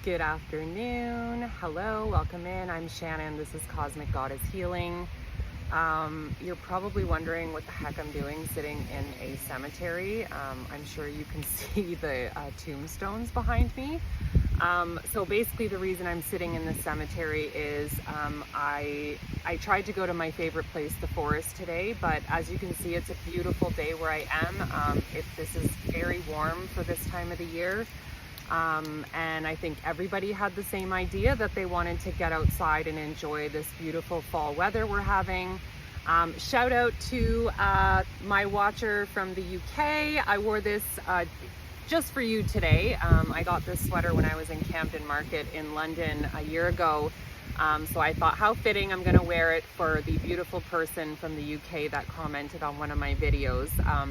Good afternoon. Hello, welcome in. I'm Shannon. This is Cosmic Goddess Healing. You're probably wondering what the heck I'm doing sitting in a cemetery. I'm sure you can see the tombstones behind me. So basically the reason I'm sitting in the cemetery is I tried to go to my favorite place, the forest, today, but as you can see, it's a beautiful day where I am. This is very warm for this time of the year. And I think everybody had the same idea that they wanted to get outside and enjoy this beautiful fall weather we're having. Shout out to my watcher from the UK. I wore this just for you today. I got this sweater when I was in Camden Market in London a year ago. So I thought, how fitting, I'm gonna wear it for the beautiful person from the UK that commented on one of my videos.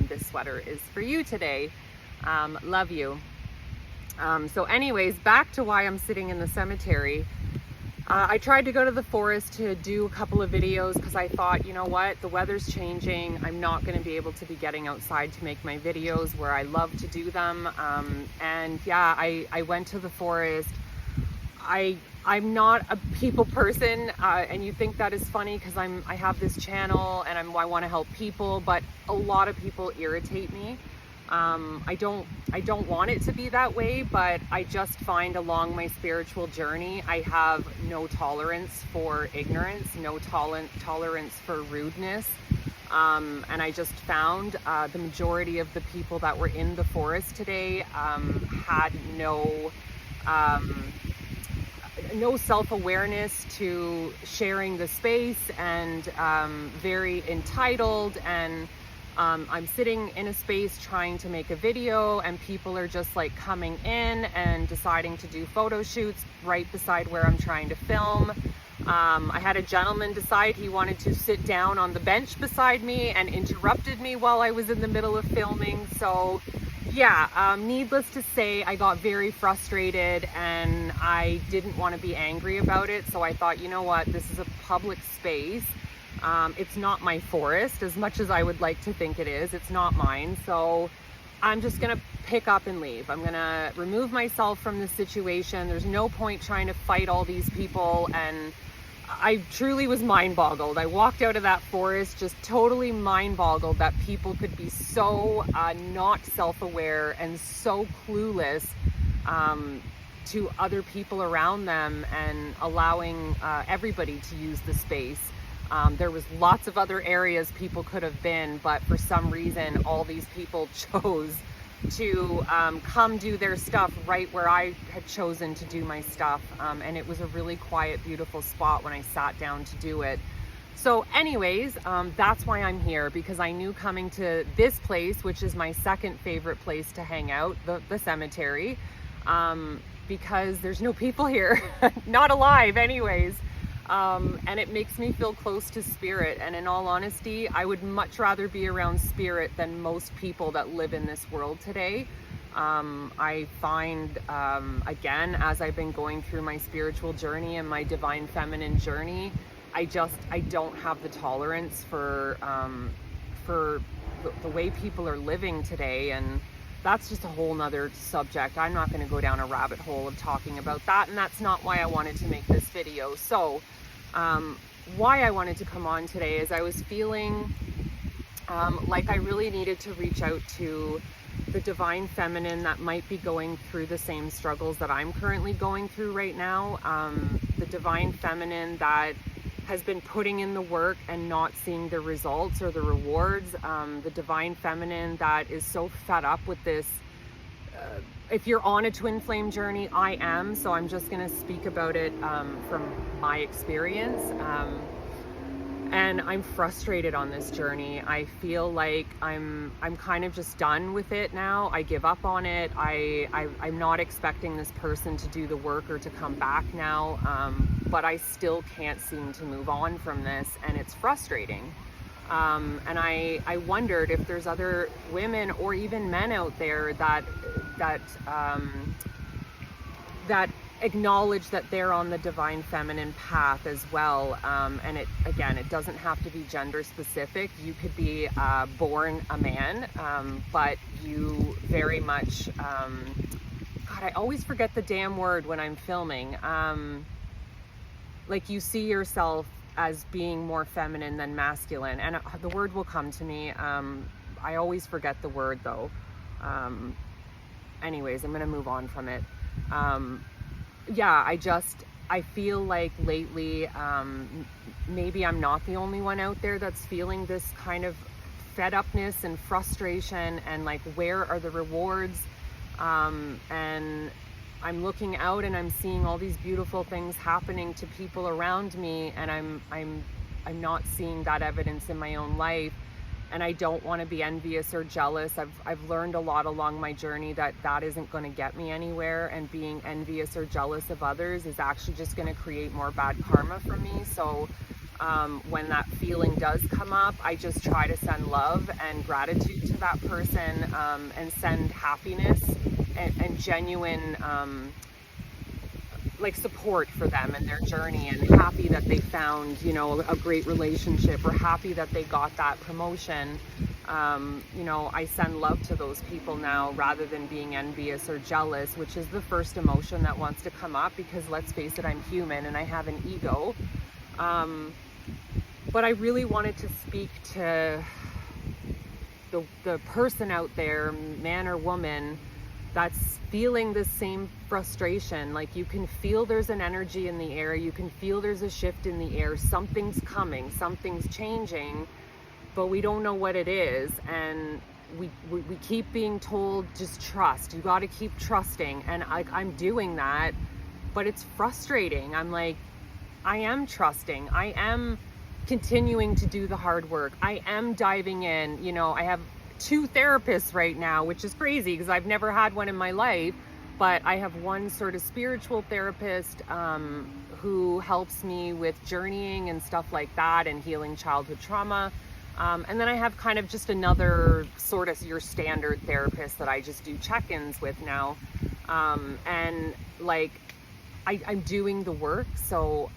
This sweater is for you today. Love you. So anyways, back to why I'm sitting in the cemetery. I tried to go to the forest to do a couple of videos because I thought, you know what, the weather's changing. I'm not going to be able to be getting outside to make my videos where I love to do them. And yeah, I went to the forest. I'm not a people person, and you think that is funny because I have this channel and I want to help people, but a lot of people irritate me. I don't want it to be that way, but I just find along my spiritual journey, I have no tolerance for ignorance, no tolerance for rudeness. And I just found the majority of the people that were in the forest today had no self-awareness to sharing the space, and very entitled. And I'm sitting in a space trying to make a video, and people are just like coming in and deciding to do photo shoots right beside where I'm trying to film. I had a gentleman decide he wanted to sit down on the bench beside me and interrupted me while I was in the middle of filming. So yeah, needless to say, I got very frustrated and I didn't want to be angry about it. So I thought, you know what, this is a public space. It's not my forest as much as I would like to think it is. It's not mine. So I'm just going to pick up and leave. I'm going to remove myself from the situation. There's no point trying to fight all these people. And I truly was mind boggled. I walked out of that forest just totally mind boggled that people could be so not self-aware and so clueless to other people around them, and allowing everybody to use the space. There was lots of other areas people could have been, but for some reason, all these people chose to come do their stuff right where I had chosen to do my stuff. And it was a really quiet, beautiful spot when I sat down to do it. So anyways, that's why I'm here, because I knew coming to this place, which is my second favorite place to hang out, the cemetery, because there's no people here, not alive anyways. And it makes me feel close to spirit. And in all honesty, I would much rather be around spirit than most people that live in this world today. I find, again, as I've been going through my spiritual journey and my divine feminine journey, I don't have the tolerance for the way people are living today. And that's just a whole nother subject. I'm not going to go down a rabbit hole of talking about that, and that's not why I wanted to make this video. So why I wanted to come on today is I was feeling like I really needed to reach out to the divine feminine that might be going through the same struggles that I'm currently going through right now. The divine feminine that has been putting in the work and not seeing the results or the rewards. The divine feminine that is so fed up with this. If you're on a twin flame journey, I am, so I'm just going to speak about it from my experience. And I'm frustrated on this journey. I feel like I'm kind of just done with it now. I give up on it. I'm not expecting this person to do the work or to come back now, but I still can't seem to move on from this, and it's frustrating. And I wondered if there's other women or even men out there that acknowledge that they're on the divine feminine path as well. And it doesn't have to be gender specific. You could be born a man, but you very much God, I always forget the damn word when I'm filming. Like, you see yourself as being more feminine than masculine, and the word will come to me. I always forget the word though. Anyways, I'm gonna move on from it. Yeah, I feel like lately, maybe I'm not the only one out there that's feeling this kind of fed upness and frustration, and like, where are the rewards? And I'm looking out and I'm seeing all these beautiful things happening to people around me, and I'm not seeing that evidence in my own life. And I don't want to be envious or jealous. I've learned a lot along my journey that isn't going to get me anywhere, and being envious or jealous of others is actually just going to create more bad karma for me. So when that feeling does come up, I just try to send love and gratitude to that person, and send happiness and genuine like support for them and their journey, and happy that they found, you know, a great relationship, or happy that they got that promotion. You know, I send love to those people now, rather than being envious or jealous, which is the first emotion that wants to come up, because let's face it, I'm human and I have an ego. But I really wanted to speak to the person out there, man or woman, that's feeling the same frustration. Like, you can feel there's an energy in the air, you can feel there's a shift in the air, something's coming, something's changing, but we don't know what it is. And we keep being told, just trust, you got to keep trusting. And I'm doing that, but it's frustrating. I'm like, I am trusting, I am continuing to do the hard work, I am diving in. You know, I have 2 therapists right now, which is crazy because I've never had one in my life, but I have one sort of spiritual therapist who helps me with journeying and stuff like that, and healing childhood trauma. And then I have kind of just another sort of your standard therapist that I just do check-ins with now. And like, I'm doing the work, so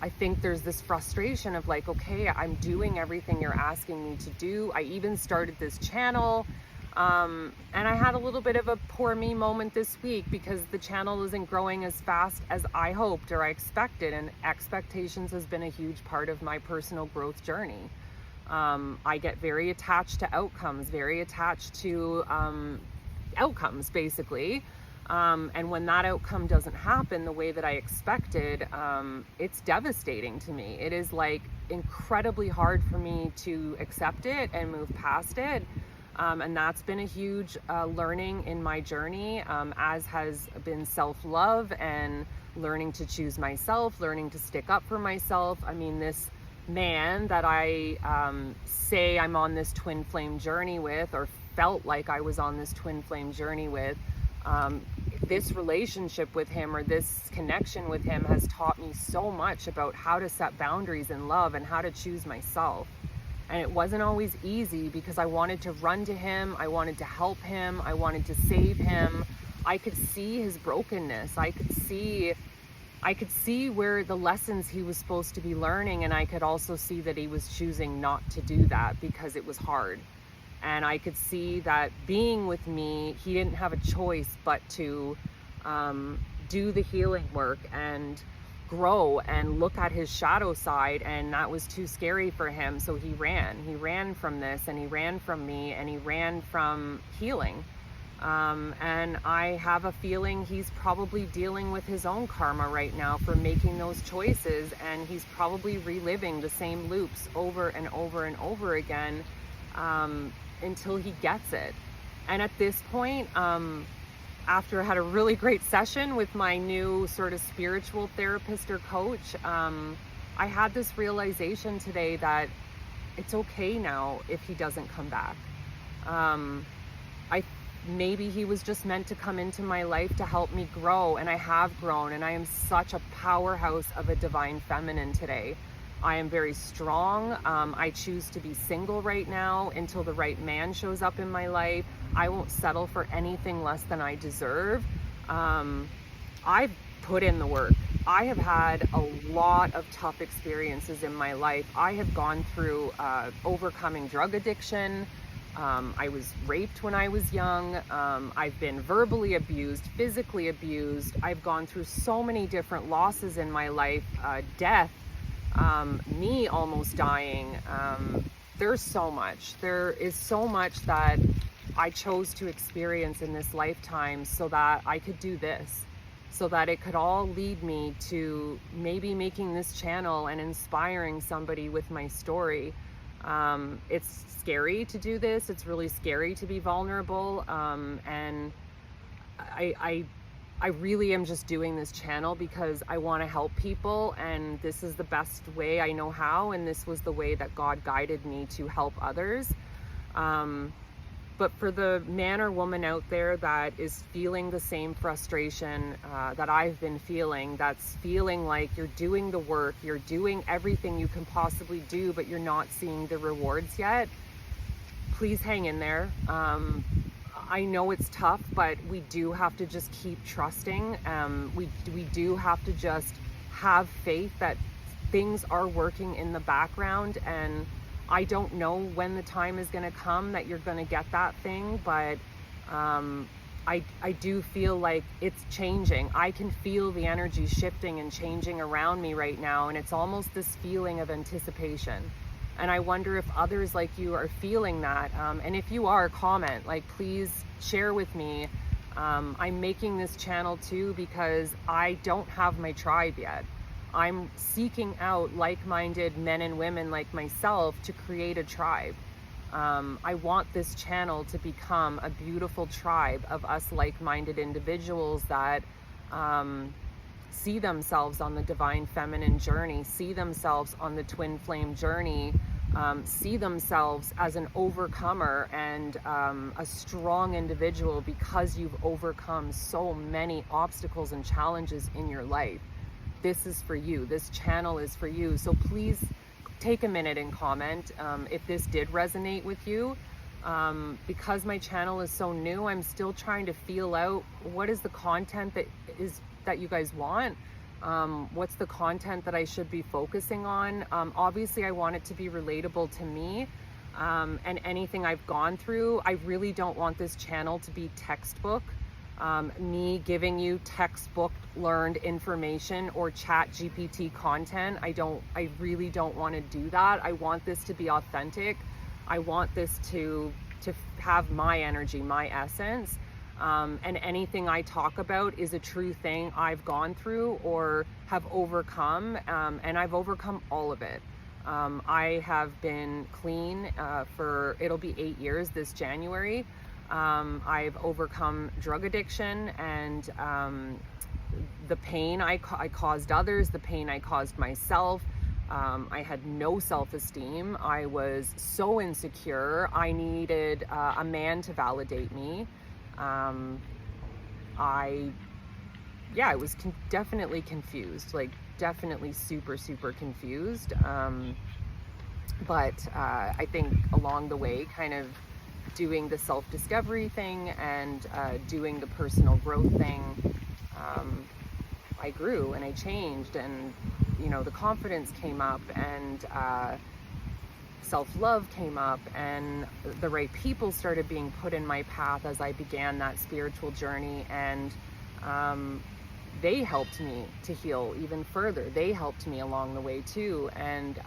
I think there's this frustration of like, okay, I'm doing everything you're asking me to do. I even started this channel, and I had a little bit of a poor me moment this week, because the channel isn't growing as fast as I hoped or I expected, and expectations has been a huge part of my personal growth journey. I get very attached to outcomes, very attached to outcomes, basically. And when that outcome doesn't happen the way that I expected, it's devastating to me. It is like incredibly hard for me to accept it and move past it. And that's been a huge learning in my journey, as has been self-love and learning to choose myself, learning to stick up for myself. I mean, this man that I say I'm on this twin flame journey with, or felt like I was on this twin flame journey with, this relationship with him, or this connection with him, has taught me so much about how to set boundaries in love and how to choose myself. And it wasn't always easy, because I wanted to run to him, I wanted to help him, I wanted to save him. I could see his brokenness, I could see where the lessons he was supposed to be learning, and I could also see that he was choosing not to do that because it was hard. And I could see that being with me, he didn't have a choice but to do the healing work and grow and look at his shadow side, and that was too scary for him. So he ran from this, and he ran from me, and he ran from healing. And I have a feeling he's probably dealing with his own karma right now for making those choices, and he's probably reliving the same loops over and over and over again, until he gets it. And at this point, after I had a really great session with my new sort of spiritual therapist or coach, I had this realization today that it's okay now if he doesn't come back. Maybe he was just meant to come into my life to help me grow, and I have grown, and I am such a powerhouse of a divine feminine today. I am very strong. I choose to be single right now until the right man shows up in my life. I won't settle for anything less than I deserve. I've put in the work. I have had a lot of tough experiences in my life. I have gone through overcoming drug addiction. I was raped when I was young. I've been verbally abused, physically abused. I've gone through so many different losses in my life, death, me almost dying. There's so much. There is so much that I chose to experience in this lifetime so that I could do this, so that it could all lead me to maybe making this channel and inspiring somebody with my story. It's scary to do this. It's really scary to be vulnerable. And I really am just doing this channel because I want to help people, and this is the best way I know how, and this was the way that God guided me to help others. But for the man or woman out there that is feeling the same frustration that I've been feeling, that's feeling like you're doing the work, you're doing everything you can possibly do, but you're not seeing the rewards yet, please hang in there. I know it's tough, but we do have to just keep trusting. We do have to just have faith that things are working in the background, and I don't know when the time is going to come that you're going to get that thing, but I do feel like it's changing. I can feel the energy shifting and changing around me right now, and it's almost this feeling of anticipation. And I wonder if others like you are feeling that. And if you are, comment, like, please share with me. I'm making this channel too because I don't have my tribe yet. I'm seeking out like-minded men and women like myself to create a tribe. I want this channel to become a beautiful tribe of us like-minded individuals that see themselves on the divine feminine journey, see themselves on the twin flame journey, see themselves as an overcomer and a strong individual because you've overcome so many obstacles and challenges in your life. This is for you. This channel is for you. So please take a minute and comment if this did resonate with you. Because my channel is so new, I'm still trying to feel out what is the content that you guys want. What's the content that I should be focusing on? Obviously, I want it to be relatable to me and anything I've gone through. I really don't want this channel to be textbook. Me giving you textbook learned information or chat GPT content. I really don't want to do that. I want this to be authentic. I want this to have my energy, my essence. And anything I talk about is a true thing I've gone through or have overcome, and I've overcome all of it. I have been clean for, it'll be 8 years this January. I've overcome drug addiction and the pain I caused others, the pain I caused myself. I had no self-esteem. I was so insecure. I needed a man to validate me. I was definitely confused, like definitely super confused. But I think along the way, kind of doing the self-discovery thing and doing the personal growth thing, I grew and I changed, and the confidence came up, and self-love came up, and the right people started being put in my path as I began that spiritual journey, and they helped me to heal even further. They helped me along the way too, and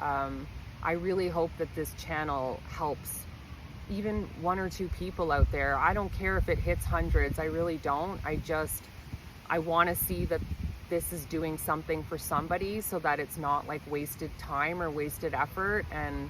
I really hope that this channel helps even 1 or 2 people out there. I don't care if it hits hundreds. I really don't. I want to see that this is doing something for somebody so that it's not like wasted time or wasted effort. And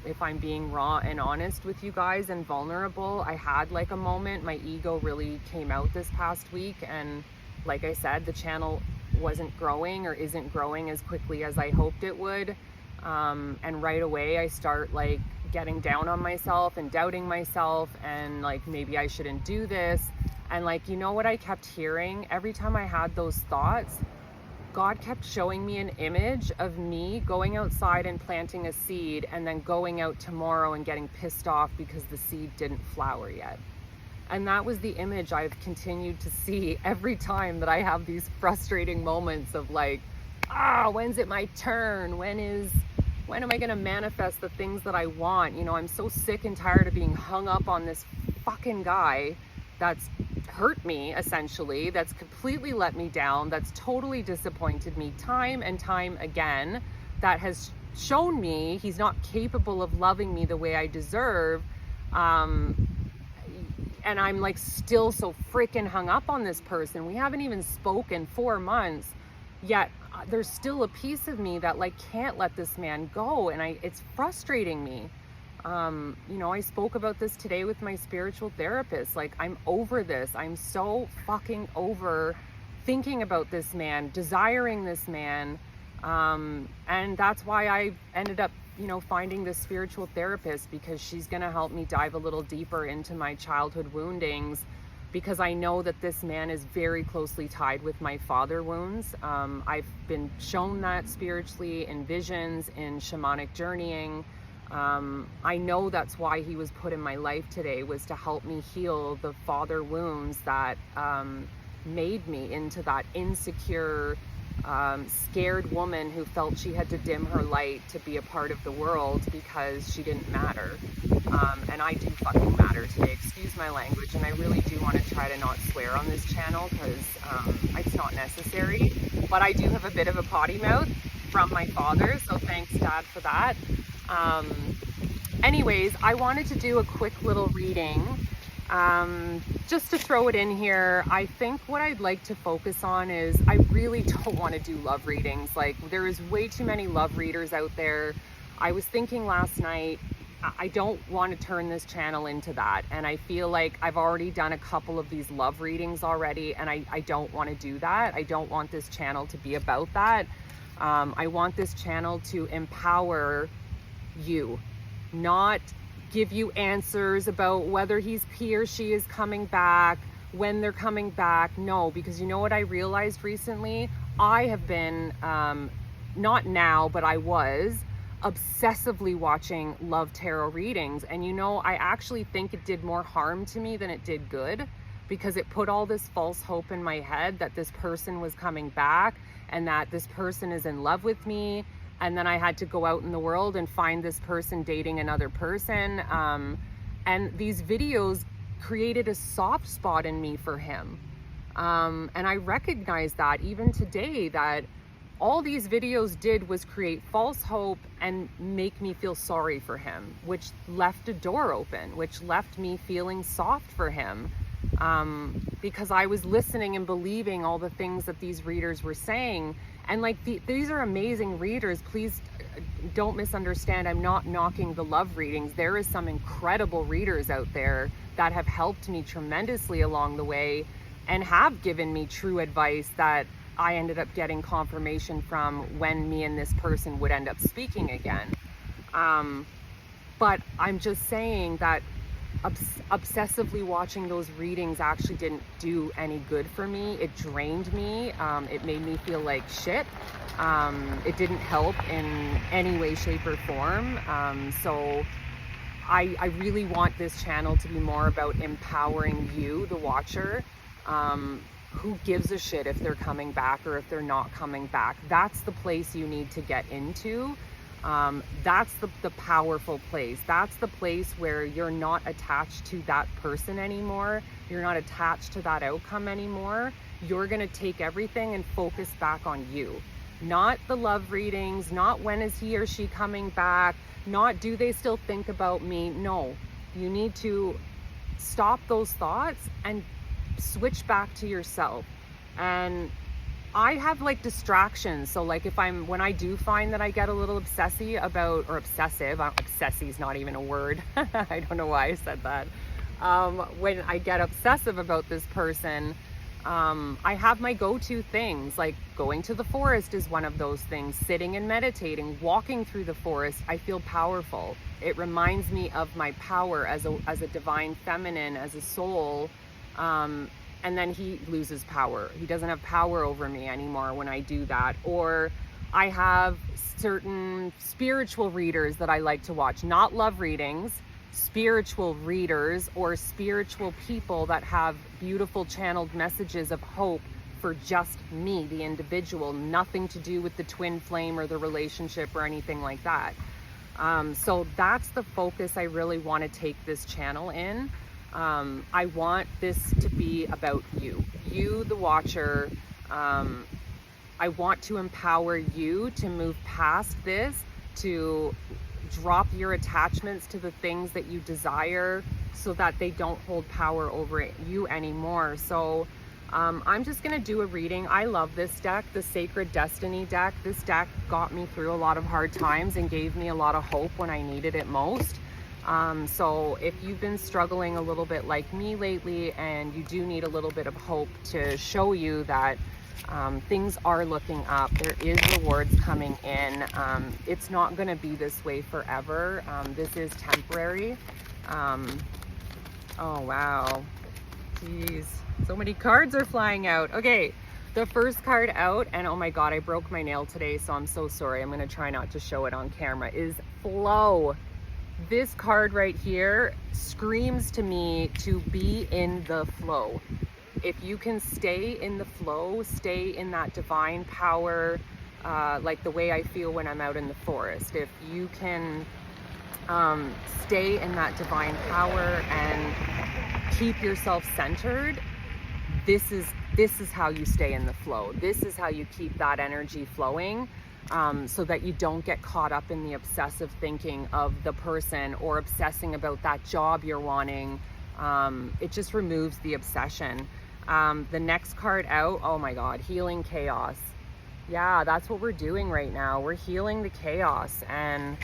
if I'm being raw and honest with you guys and vulnerable, I had like a moment. My ego really came out this past week, and like I said, the channel wasn't growing or isn't growing as quickly as I hoped it would. And right away I start like getting down on myself and doubting myself, and like maybe I shouldn't do this. And like, what I kept hearing every time I had those thoughts, God kept showing me an image of me going outside and planting a seed, and then going out tomorrow and getting pissed off because the seed didn't flower yet. And that was the image I've continued to see every time that I have these frustrating moments of like, when's it my turn? When is When am I going to manifest the things that I want? You know, I'm so sick and tired of being hung up on this fucking guy that's hurt me, essentially, that's completely let me down, that's totally disappointed me time and time again, that has shown me he's not capable of loving me the way I deserve. And I'm like still so freaking hung up on this person. We haven't even spoken 4 months yet. There's still a piece of me that like can't let this man go, and it's frustrating me. You know, I spoke about this today with my spiritual therapist. Like, I'm over this. I'm so fucking over thinking about this man, desiring this man. And that's why I ended up, you know, finding this spiritual therapist, because she's going to help me dive a little deeper into my childhood woundings, because I know that this man is very closely tied with my father wounds. I've been shown that spiritually in visions, in shamanic journeying. I know that's why he was put in my life today, was to help me heal the father wounds that made me into that insecure, scared woman who felt she had to dim her light to be a part of the world because she didn't matter. And I do fucking matter today. Excuse my language, and I really do want to try to not swear on this channel, because it's not necessary. But I do have a bit of a potty mouth from my father, so thanks, Dad, for that. Anyways, I wanted to do a quick little reading, just to throw it in here. I think what I'd like to focus on is, I really don't want to do love readings. Like, there is way too many love readers out there. I was thinking last night, I don't want to turn this channel into that. And I feel like I've already done a couple of these love readings already, and I don't want to do that. I don't want this channel to be about that. I want this channel to empower you, not give you answers about whether he or she is coming back, when they're coming back. No, because you know what I realized recently? I have been, not now, but I was obsessively watching love tarot readings. And you know, I actually think it did more harm to me than it did good, because it put all this false hope in my head that this person was coming back and that this person is in love with me. And then I had to go out in the world and find this person dating another person. And these videos created a soft spot in me for him. And I recognize that even today, that all these videos did was create false hope and make me feel sorry for him, which left a door open, which left me feeling soft for him. Because I was listening and believing all the things that these readers were saying. And like, these are amazing readers. Please don't misunderstand. I'm not knocking the love readings. There is some incredible readers out there that have helped me tremendously along the way and have given me true advice that I ended up getting confirmation from when me and this person would end up speaking again. But I'm just saying that obsessively watching those readings actually didn't do any good for me. It drained me. It made me feel like shit. It didn't help in any way, shape, or form. So I really want this channel to be more about empowering you, the watcher. Who gives a shit if they're coming back or if they're not coming back? That's the place you need to get into. That's the powerful place. That's the place where you're not attached to that person anymore. You're not attached to that outcome anymore. You're going to take everything and focus back on you. Not the love readings, not when is he or she coming back, not do they still think about me. No, you need to stop those thoughts and switch back to yourself. And I have like distractions. So like when I do find that I get a little obsessive, obsessive is not even a word. I don't know why I said that. When I get obsessive about this person, I have my go-to things, like going to the forest is one of those things, sitting and meditating, walking through the forest. I feel powerful. It reminds me of my power as a divine feminine, as a soul. And then he loses power. He doesn't have power over me anymore when I do that. Or I have certain spiritual readers that I like to watch, not love readings, spiritual readers or spiritual people that have beautiful channeled messages of hope for just me, the individual, nothing to do with the twin flame or the relationship or anything like that. So that's the focus I really want to take this channel in. I want this to be about you, the watcher. I want to empower you to move past this, to drop your attachments to the things that you desire so that they don't hold power over you anymore. So I'm just going to do a reading. I love this deck, the Sacred Destiny deck. This deck got me through a lot of hard times and gave me a lot of hope when I needed it most. So if you've been struggling a little bit like me lately and you do need a little bit of hope to show you that things are looking up, there is rewards coming in. It's not going to be this way forever. This is temporary. Oh, wow. Jeez. So many cards are flying out. Okay, the first card out, and oh my God, I broke my nail today, so I'm so sorry. I'm going to try not to show it on camera, is flow. This card right here screams to me to be in the flow. If you can stay in the flow, stay in that divine power, like the way I feel when I'm out in the forest. If you can stay in that divine power and keep yourself centered, this is how you stay in the flow. This is how you keep that energy flowing, so that you don't get caught up in the obsessive thinking of the person or obsessing about that job you're wanting. It just removes the obsession. The next card out, oh my God, healing chaos. Yeah, that's what we're doing right now. We're healing the chaos, and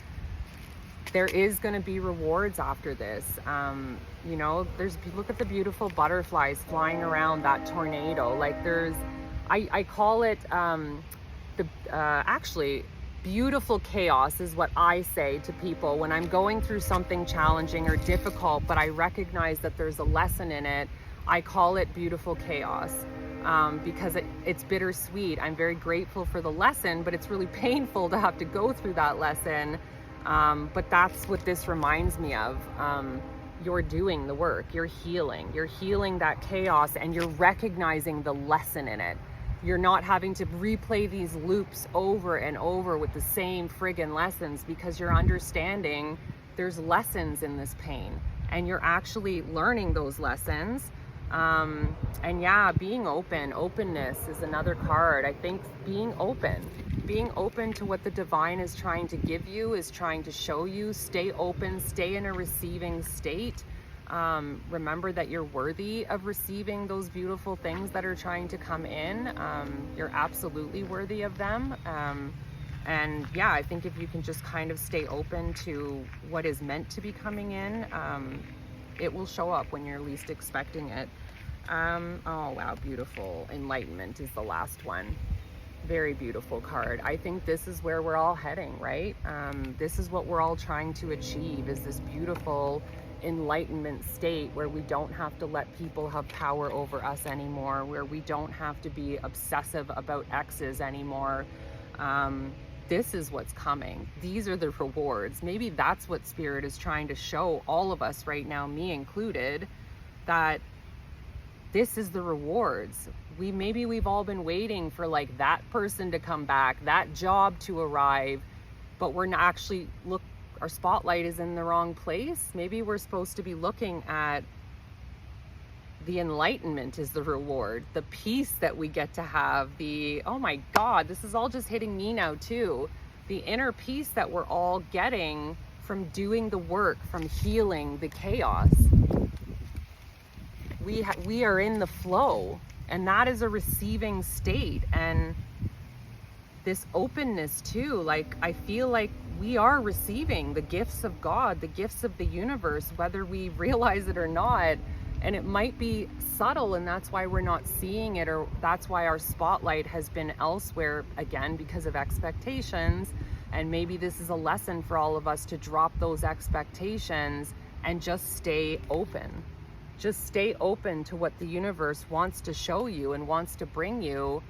there is going to be rewards after this. You know, look at the beautiful butterflies flying around that tornado. Like I call it, actually, beautiful chaos is what I say to people when I'm going through something challenging or difficult, but I recognize that there's a lesson in it. I call it beautiful chaos, because it's bittersweet. I'm very grateful for the lesson, but it's really painful to have to go through that lesson. But that's what this reminds me of. You're doing the work, you're healing that chaos, and you're recognizing the lesson in it. You're not having to replay these loops over and over with the same friggin' lessons, because you're understanding there's lessons in this pain, and you're actually learning those lessons. And yeah, being openness is another card. I think being open to what the divine is trying to give you, is trying to show you. Stay open, stay in a receiving state. Remember that you're worthy of receiving those beautiful things that are trying to come in. You're absolutely worthy of them. And yeah, I think if you can just kind of stay open to what is meant to be coming in, it will show up when you're least expecting it. Oh wow, beautiful. Enlightenment is the last one. Very beautiful card. I think this is where we're all heading, right? This is what we're all trying to achieve, is this beautiful enlightenment state where we don't have to let people have power over us anymore, where we don't have to be obsessive about exes anymore. This is what's coming. These are the rewards. Maybe that's what Spirit is trying to show all of us right now, me included, that this is the rewards. We've all been waiting for like that person to come back, that job to arrive, but we're not actually, our spotlight is in the wrong place. Maybe we're supposed to be looking at the enlightenment is the reward, the peace that we get to have, oh my God, this is all just hitting me now too. The inner peace that we're all getting from doing the work, from healing the chaos. We are in the flow, and that is a receiving state. And this openness too, like I feel like we are receiving the gifts of God, the gifts of the universe, whether we realize it or not. And it might be subtle, and that's why we're not seeing it, or that's why our spotlight has been elsewhere, again, because of expectations. And maybe this is a lesson for all of us to drop those expectations and just stay open. Just stay open to what the universe wants to show you and wants to bring you,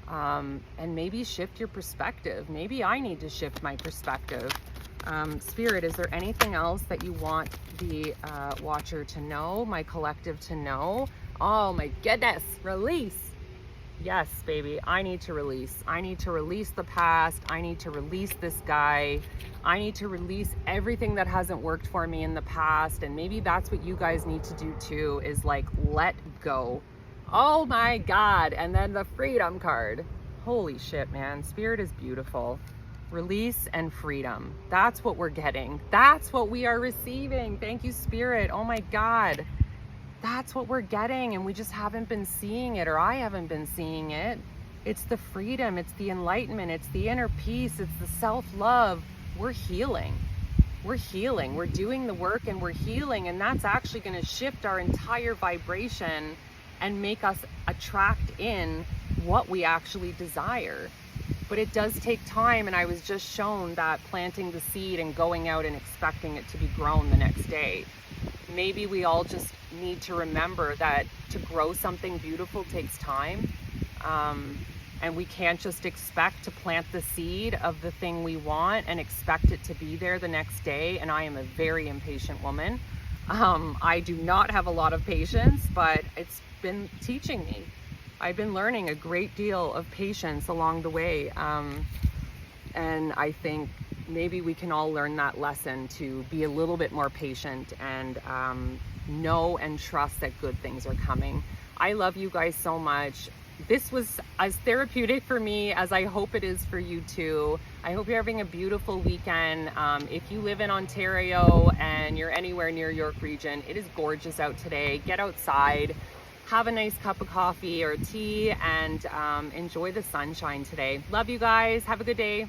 and maybe shift your perspective. Maybe I need to shift my perspective. Spirit, is there anything else that you want the watcher to know, my collective to know? Oh my goodness, release. Yes, baby, I need to release. I need to release the past. I need to release this guy. I need to release everything that hasn't worked for me in the past. And maybe that's what you guys need to do too, is like let go. Oh my God. And then the freedom card. Holy shit, man. Spirit is beautiful. Release and freedom. That's what we're getting. That's what we are receiving. Thank you, Spirit. Oh my God. That's what we're getting, and we just haven't been seeing it, or I haven't been seeing it. It's the freedom, it's the enlightenment, it's the inner peace, it's the self-love. We're healing. We're healing. We're doing the work and we're healing, and that's actually going to shift our entire vibration and make us attract in what we actually desire. But it does take time, and I was just shown that planting the seed and going out and expecting it to be grown the next day. Maybe we all just need to remember that to grow something beautiful takes time. And we can't just expect to plant the seed of the thing we want and expect it to be there the next day. And I am a very impatient woman. I do not have a lot of patience, but it's been teaching me. I've been learning a great deal of patience along the way. And I think maybe we can all learn that lesson to be a little bit more patient and know and trust that good things are coming. I love you guys so much. This was as therapeutic for me as I hope it is for you too. I hope you're having a beautiful weekend. If you live in Ontario and you're anywhere near York Region, it is gorgeous out today. Get outside, have a nice cup of coffee or tea, and enjoy the sunshine today. Love you guys. Have a good day.